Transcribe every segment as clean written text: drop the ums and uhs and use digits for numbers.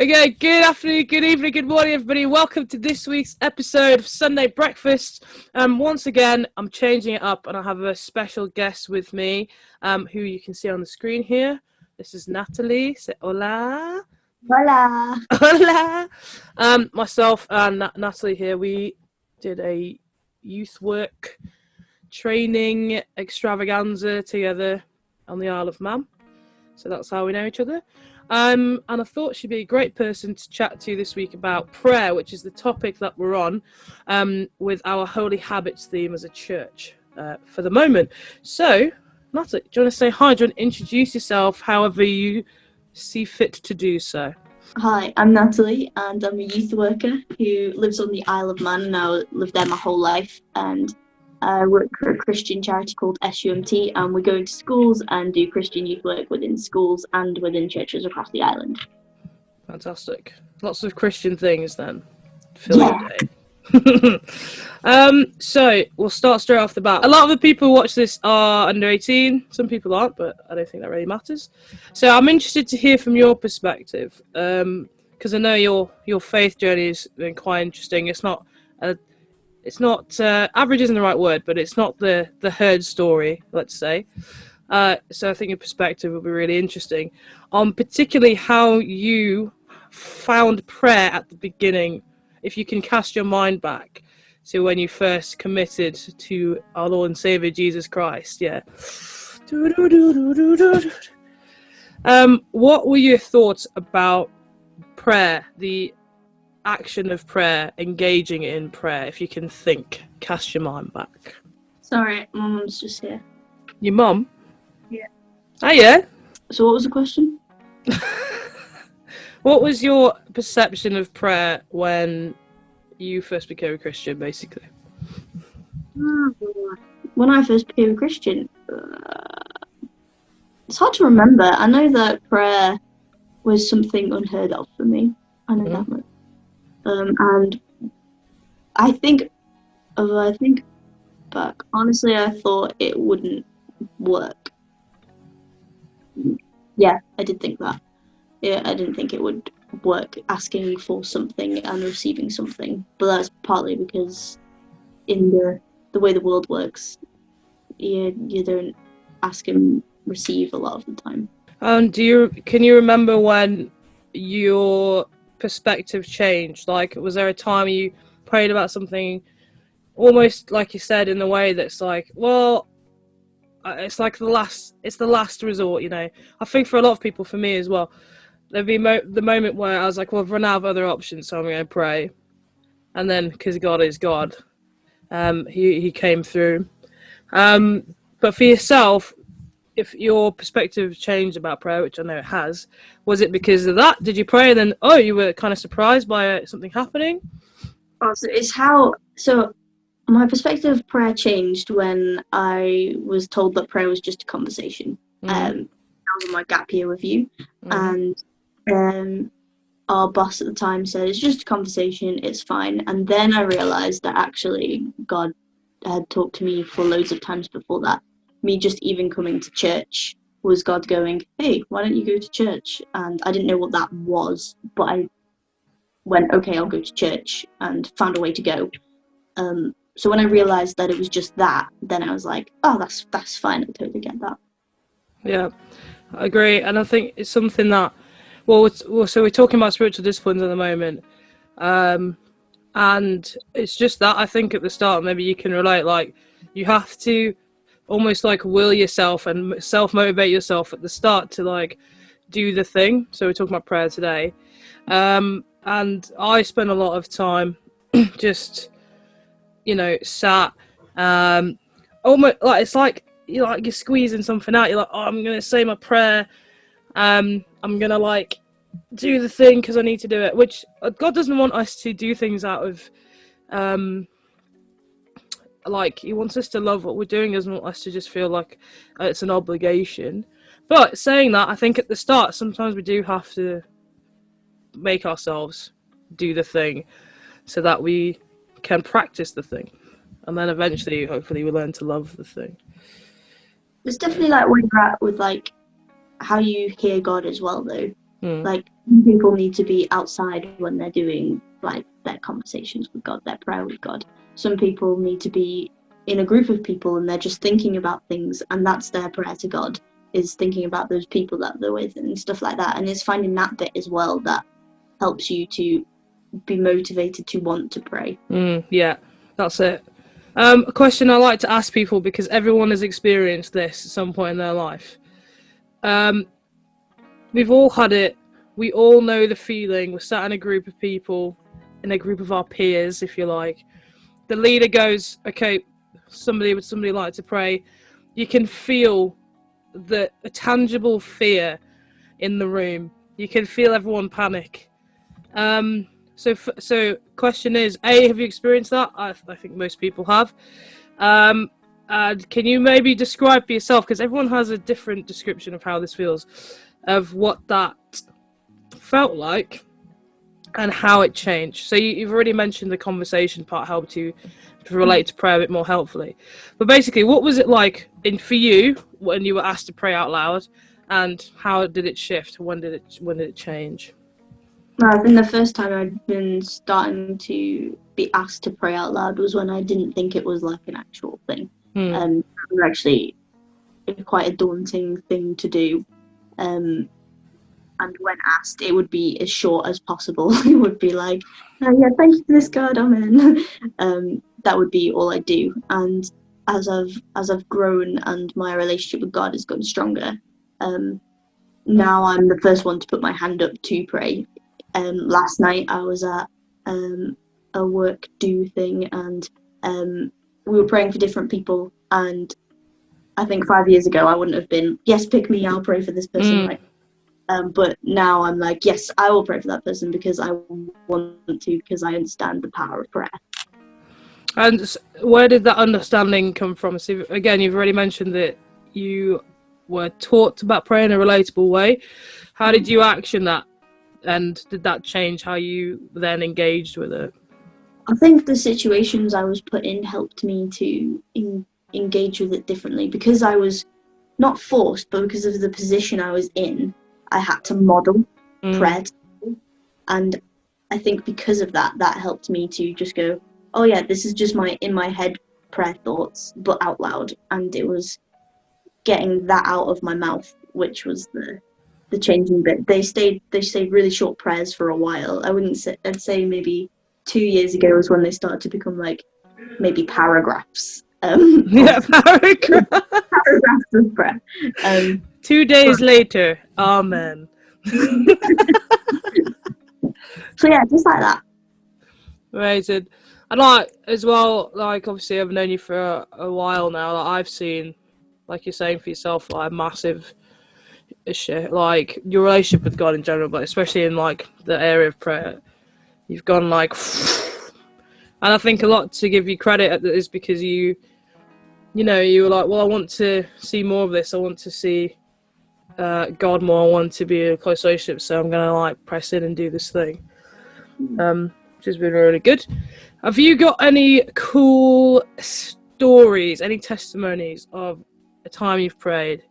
Okay, good afternoon, good evening, good morning, everybody. Welcome to this week's episode of Sunday Breakfast. Once again, I'm changing it up, and I have a special guest with me, who you can see on the screen here. This is Natalie. Say hola. Hola. Hola. Myself and Natalie here. We did a youth work training extravaganza together on the Isle of Man. So that's how we know each other. And I thought she'd be a great person to chat to this week about prayer, which is the topic that we're on, with our Holy Habits theme as a church for the moment. So, Natalie, do you want to say hi? Do you want to introduce yourself however you see fit to do so? Hi, I'm Natalie, and I'm a youth worker who lives on the Isle of Man. Now lived there my whole life, and I work for a Christian charity called SUMT, and we go into schools and do Christian youth work within schools and within churches across the island. Fantastic. Lots of Christian things then. Fill Yeah. your day. So we'll start straight off the bat. A lot of the people who watch this are under 18. Some people aren't, but I don't think that really matters. So I'm interested to hear from your perspective, because I know your faith journey has been quite interesting. It's not average isn't the right word, but it's not the herd story, let's say. So I think your perspective will be really interesting on particularly how you found prayer at the beginning. If you can cast your mind back to when you first committed to our Lord and Savior Jesus Christ, yeah. What were your thoughts about prayer, the action of prayer, engaging in prayer? If you can think, cast your mind back. Sorry, my mum's just here. Your mum? Yeah. Oh yeah. So what was the question? What was your perception of prayer when you first became a Christian, basically? When I first became a Christian, it's hard to remember. I know that prayer was something unheard of for me. I know that much. And I think back, honestly, I thought it wouldn't work. Yeah, I did think that. Yeah, I didn't think it would work asking for something and receiving something. But that's partly because in the way the world works, you don't ask and receive a lot of the time. Can you remember when your perspective changed? Like, was there a time you prayed about something almost like you said in the way that's like, well, it's like the last resort, you know? I think for a lot of people, for me as well, there'd be the moment where I was like, well, I've run out of other options, so I'm going to pray. And then, because God is God, he came through. But for yourself, if your perspective changed about prayer, which I know it has, was it because of that? Did you pray and then, you were kind of surprised by something happening? So my perspective of prayer changed when I was told that prayer was just a conversation. I was on my gap year review, and our boss at the time said, it's just a conversation, it's fine. And then I realised that actually God had talked to me for loads of times before that. Me just even coming to church was God going, hey, why don't you go to church? And I didn't know what that was, but I went, okay, I'll go to church, and found a way to go. So when I realised that it was just that, then I was like, oh, that's fine, I totally get that. Yeah, I agree. And I think it's something that, so we're talking about spiritual disciplines at the moment. And it's just that I think at the start, maybe you can relate, like, you have to almost like will yourself and self-motivate yourself at the start to like do the thing. So we're talking about prayer today. And I spend a lot of time just, sat, almost like, it's like, you're squeezing something out. You're like, oh, I'm going to say my prayer. I'm going to like do the thing because I need to do it, which God doesn't want us to do things out of, like, he wants us to love what we're doing. He doesn't want us to just feel like it's an obligation. But saying that, I think at the start, sometimes we do have to make ourselves do the thing so that we can practice the thing. And then eventually, hopefully, we learn to love the thing. It's definitely like where you're at with like how you hear God as well, though. Like, some people need to be outside when they're doing like their conversations with God, their prayer with God. Some people need to be in a group of people and they're just thinking about things, and that's their prayer to God, is thinking about those people that they're with and stuff like that. And it's finding that bit as well that helps you to be motivated to want to pray. Yeah, that's it. A question I like to ask people, because everyone has experienced this at some point in their life. We've all had it. We all know the feeling. We're sat in a group of people, in a group of our peers, if you like. The leader goes, okay, would somebody like to pray? You can feel a tangible fear in the room. You can feel everyone panic. So question is, have you experienced that? I think most people have. And can you maybe describe for yourself, because everyone has a different description of how this feels, of what that felt like and how it changed. So you've already mentioned the conversation part helped you to relate to prayer a bit more helpfully. But basically, what was it like for you when you were asked to pray out loud, and how did it shift? When did it change? I think the first time I'd been starting to be asked to pray out loud was when I didn't think it was like an actual thing. It was actually quite a daunting thing to do. And when asked, it would be as short as possible. It would be like, oh, yeah, thank you for this, God, amen. That would be all I do. And as I've grown and my relationship with God has gotten stronger, now I'm the first one to put my hand up to pray. Last night I was at a work do thing, and we were praying for different people, and I think 5 years ago I wouldn't have been, yes, pick me, I'll pray for this person, right? But now I'm like, yes, I will pray for that person because I want to, because I understand the power of prayer. And where did that understanding come from? So again, you've already mentioned that you were taught about prayer in a relatable way. How did you action that? And did that change how you then engaged with it? I think the situations I was put in helped me to engage with it differently, because I was not forced, but because of the position I was in, I had to model prayer. And I think because of that helped me to just go, oh yeah, this is just my in my head prayer thoughts, but out loud. And it was getting that out of my mouth, which was the changing bit. They stayed really short prayers for a while. I'd say maybe 2 years ago was when they started to become like maybe paragraphs. Paragraphs of prayer. 2 days later, amen. So yeah, just like that. Amazing. And like as well, like obviously I've known you for a while now. Like I've seen, like you're saying for yourself, like a massive shit, like your relationship with God in general, but especially in like the area of prayer, you've gone like, and I think a lot to give you credit is because you were like, well, I want to see more of this. I want to see God more. I want to be in a close relationship, so I'm gonna like press in and do this thing. Which has been really good. Have you got any cool stories, any testimonies of a time you've prayed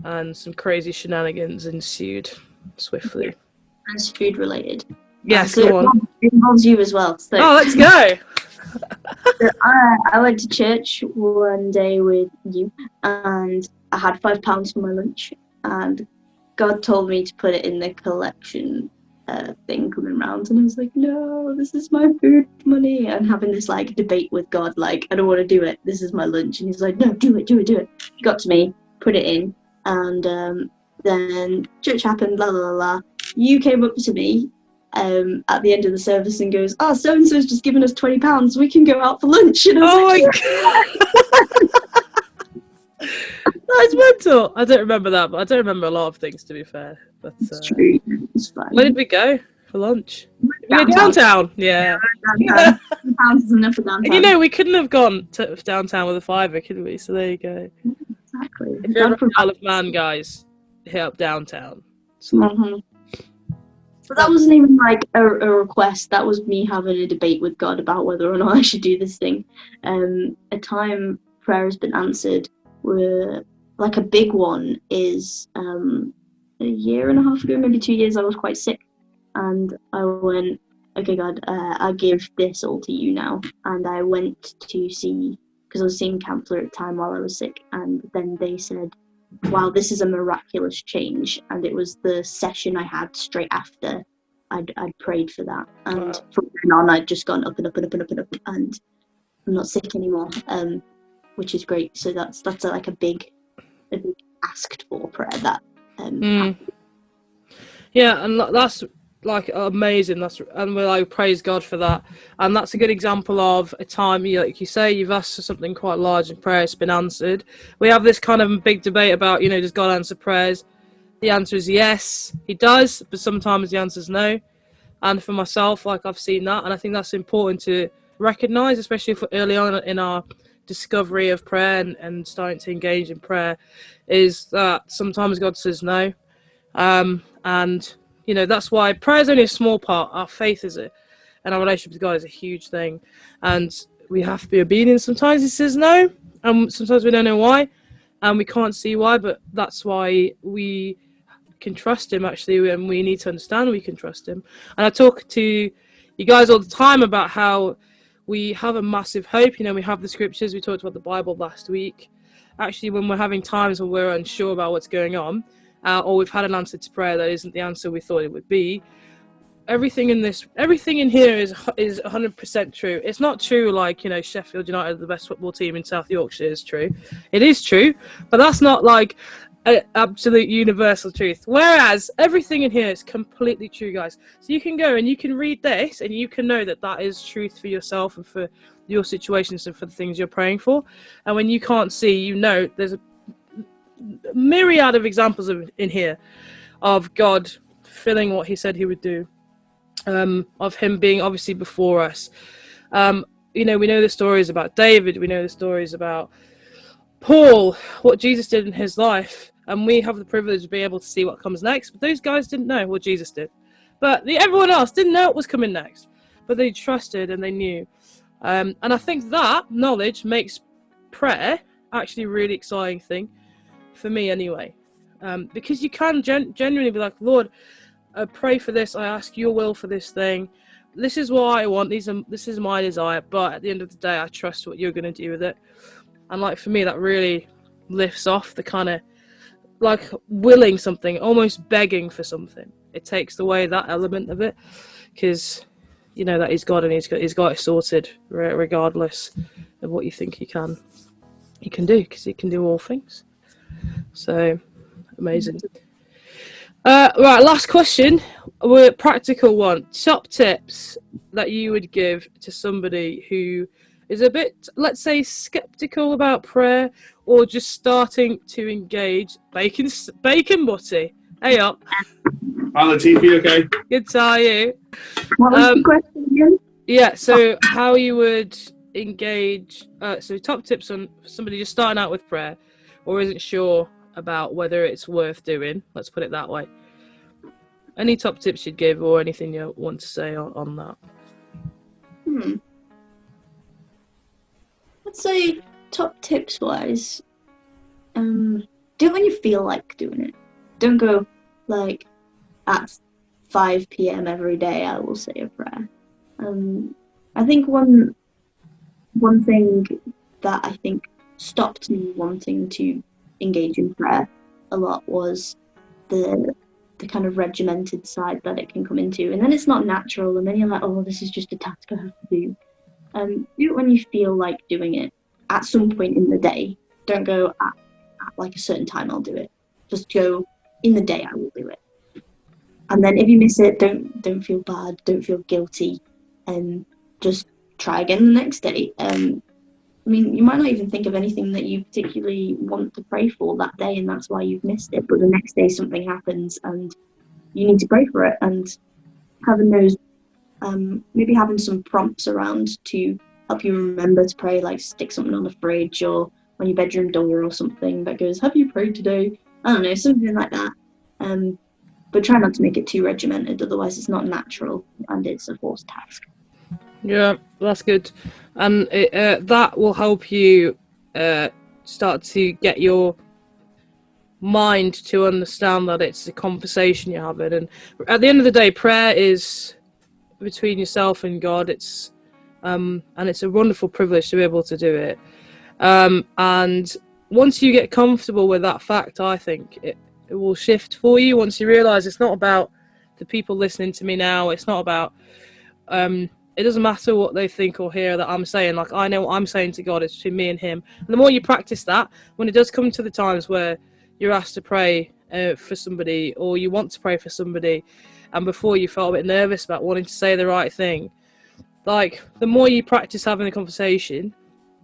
and some crazy shenanigans ensued swiftly? Yeah. And it's food related. Yes, go on. It involves you as well. So. Oh, let's go. So I went to church one day with you, and I had £5 for my lunch, and God told me to put it in the collection thing coming round, and I was like, no, this is my food money, and having this like debate with God, like, I don't want to do it, this is my lunch, and he's like, no, do it. He got to me, put it in, and then church happened, la la la. You came up to me at the end of the service and goes, oh, so-and-so's just given us £20, we can go out for lunch. And I was my God. That's mental. I don't remember that, but I don't remember a lot of things, to be fair. But it's true. It's fine. Where did we go for lunch? Downtown. Yeah. Downtown. £2 is enough for downtown. And we couldn't have gone to downtown with a £5, could we? So there you go. Exactly. If you're ever Isle of Man, guys, hit up downtown. So. Mm-hmm. But that wasn't even like a request. That was me having a debate with God about whether or not I should do this thing. A time prayer has been answered where, like, a big one is a year and a half ago, maybe 2 years, I was quite sick, and I went, okay, God, I give this all to you now. And I went to see, because I was seeing counselor at the time while I was sick, and then they said, wow, this is a miraculous change. And it was the session I had straight after I'd prayed for that, and from then on I'd just gone up and up and up and up and up, and I'm not sick anymore, which is great. So that's like a big asked for prayer that yeah, and that's like amazing. And we're like, praise God for that. And that's a good example of a time, like you say, you've asked for something quite large in prayer, it's been answered. We have this kind of big debate about, does God answer prayers? The answer is yes, he does, but sometimes the answer is no. And for myself, like, I've seen that, and I think that's important to recognize, especially for early on in our discovery of prayer and starting to engage in prayer, is that sometimes God says no. And that's why prayer is only a small part. Our faith and our relationship with God is a huge thing, and we have to be obedient. Sometimes he says no, and sometimes we don't know why, and we can't see why, but that's why we can trust him, actually, and we need to understand we can trust him. And I talk to you guys all the time about how we have a massive hope. We have the scriptures, we talked about the Bible last week. Actually, when we're having times when we're unsure about what's going on, or we've had an answer to prayer that isn't the answer we thought it would be, everything in here is 100% true. It's not true like, Sheffield United are the best football team in South Yorkshire is true. It is true, but that's not like an absolute universal truth. Whereas everything in here is completely true, guys. So you can go and you can read this and you can know that that is truth for yourself and for your situations and for the things you're praying for. And when you can't see, there's a myriad of examples in here of God fulfilling what he said he would do, of him being obviously before us. We know the stories about David, we know the stories about Paul, what Jesus did in his life, and we have the privilege of being able to see what comes next, but those guys didn't know what Jesus did. But everyone else didn't know what was coming next, but they trusted and they knew. And I think that knowledge makes prayer actually a really exciting thing, for me anyway, because you can genuinely be like, Lord, I pray for this, I ask your will for this thing, this is what I want, this is my desire, but at the end of the day I trust what you're going to do with it. And like for me, that really lifts off the kind of like willing something, almost begging for something. It takes away that element of it, because that he's God and he's got it sorted regardless of what you think he can do, because he can do all things. So amazing. Right, last question, a practical one. Top tips that you would give to somebody who is a bit, let's say, skeptical about prayer, or just starting to engage. Bacon butty. Hey up. Hi Latifah, okay? Good to are you. What was the question again? Yeah, so how you would engage, so top tips on somebody just starting out with prayer or isn't sure about whether it's worth doing, let's put it that way. Any top tips you'd give, or anything you want to say on that? I'd say top tips wise, do it when you feel like doing it. Don't go like at 5 p.m. every day I will say a prayer. I think one thing that I think stopped me wanting to engage in prayer a lot was the kind of regimented side that it can come into, and then it's not natural, and then you're like, oh, this is just a task I have to do. Do it when you feel like doing it at some point in the day. Don't go at like a certain time I'll do it. Just go in the day I will do it. And then if you miss it, don't feel bad, don't feel guilty, and just try again the next day. I mean, you might not even think of anything that you particularly want to pray for that day, and that's why you've missed it. But the next day something happens and you need to pray for it. And having those, maybe having some prompts around to help you remember to pray, like stick something on the fridge or on your bedroom door or something that goes, have you prayed today? I don't know, something like that. But try not to make it too regimented, otherwise it's not natural and it's a forced task. Yeah, that's good. And that will help you start to get your mind to understand that it's a conversation you're having. And at the end of the day, prayer is between yourself and God. And it's a wonderful privilege to be able to do it. And once you get comfortable with that fact, I think it will shift for you. Once you realize it's not about the people listening to me now, it's not about it doesn't matter what they think or hear that I'm saying. Like, I know what I'm saying to God, it's between me and him. And the more you practice that, when it does come to the times where you're asked to pray for somebody, or you want to pray for somebody, and before you felt a bit nervous about wanting to say the right thing, like, the more you practice having a conversation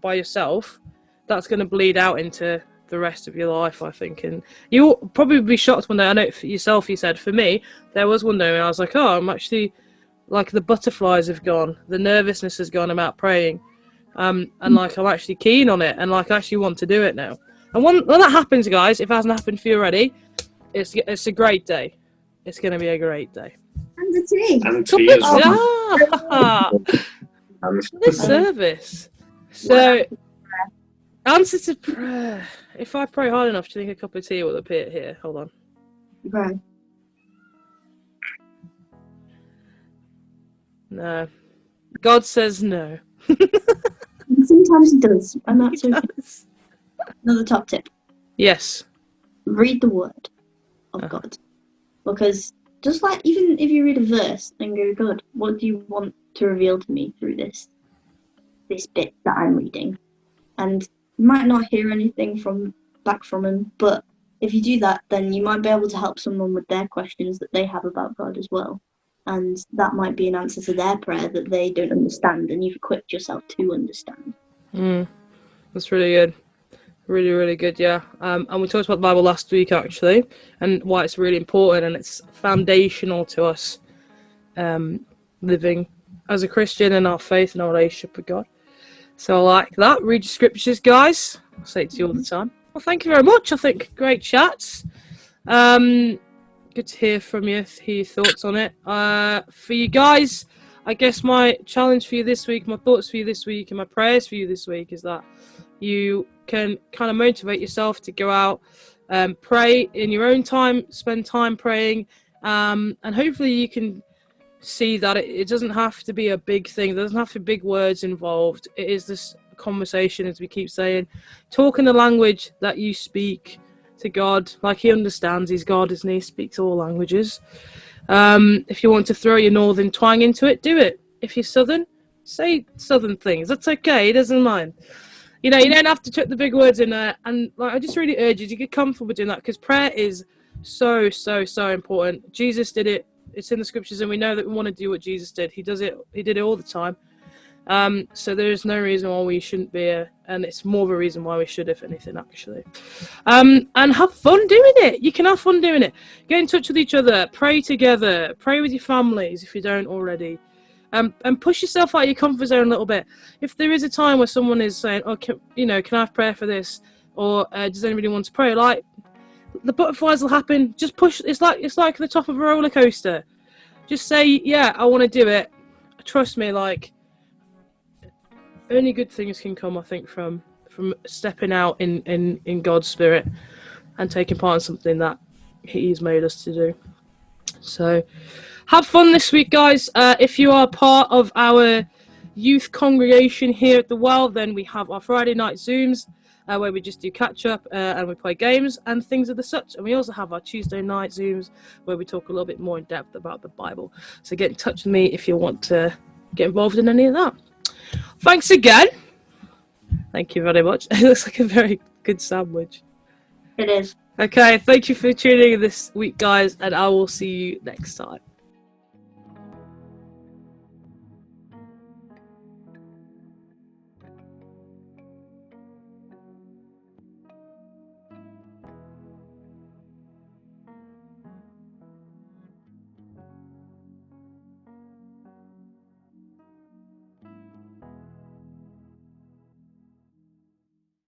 by yourself, that's going to bleed out into the rest of your life, I think. And you'll probably be shocked one day. I know for yourself, you said. For me, there was one day when I was like, oh, I'm actually, like, the butterflies have gone, the nervousness has gone about praying, and like, I'm actually keen on it, and like, I actually want to do it now. And when that happens, guys, if it hasn't happened for you already, it's a great day. It's going to be a great day. And the tea. And tea as well. The service. So, answer to prayer. If I pray hard enough, do you think a cup of tea will appear here? Hold on. Right. No. God says no. Sometimes it does, and that's He okay. does. Another top tip. Yes. Read the word of God. Because just like, even if you read a verse and go, God, what do you want to reveal to me through this bit that I'm reading? And you might not hear anything back from him, but if you do that, then you might be able to help someone with their questions that they have about God as well. And that might be an answer to their prayer that they don't understand, and you've equipped yourself to understand. That's really good. Really, really good, yeah. And we talked about the Bible last week, actually, and why it's really important, and it's foundational to us living as a Christian in our faith and our relationship with God. So I like that. Read your scriptures, guys. I say it to you all the time. Well, thank you very much. I think great chats. Good to hear from you, hear your thoughts on it. For you guys, I guess my challenge for you this week, my thoughts for you this week, and my prayers for you this week is that you can kind of motivate yourself to go out, pray in your own time, spend time praying, and hopefully you can see that it doesn't have to be a big thing. There doesn't have to be big words involved. It is this conversation, as we keep saying, talk in the language that you speak to God, like he understands. He's God, isn't he? He speaks all languages. If you want to throw your northern twang into it, do it. If you're southern, say southern things. That's okay. He doesn't mind. You know, you don't have to chuck the big words in there. And like, I just really urge you to get comfortable doing that, because prayer is so, so, so important. Jesus did it. It's in the scriptures, and we know that we want to do what Jesus did. He does it. He did it all the time. So there is no reason why we shouldn't be, and it's more of a reason why we should, if anything, actually. And have fun doing it. You can have fun doing it. Get in touch with each other. Pray together. Pray with your families if you don't already. And push yourself out of your comfort zone a little bit. If there is a time where someone is saying, "Oh, can I have prayer for this?" or "Does anybody want to pray?" Like, the butterflies will happen. Just push. It's like the top of a roller coaster. Just say, "Yeah, I want to do it." Trust me. Like, only good things can come, I think, from stepping out in God's spirit and taking part in something that He's made us to do. So, have fun this week, guys. If you are part of our youth congregation here at the Well, then we have our Friday night Zooms where we just do catch up and we play games and things of the such. And we also have our Tuesday night Zooms where we talk a little bit more in depth about the Bible. So get in touch with me if you want to get involved in any of that. Thanks again. Thank you very much. It looks like a very good sandwich. It is. Okay, thank you for tuning in this week, guys, and I will see you next time.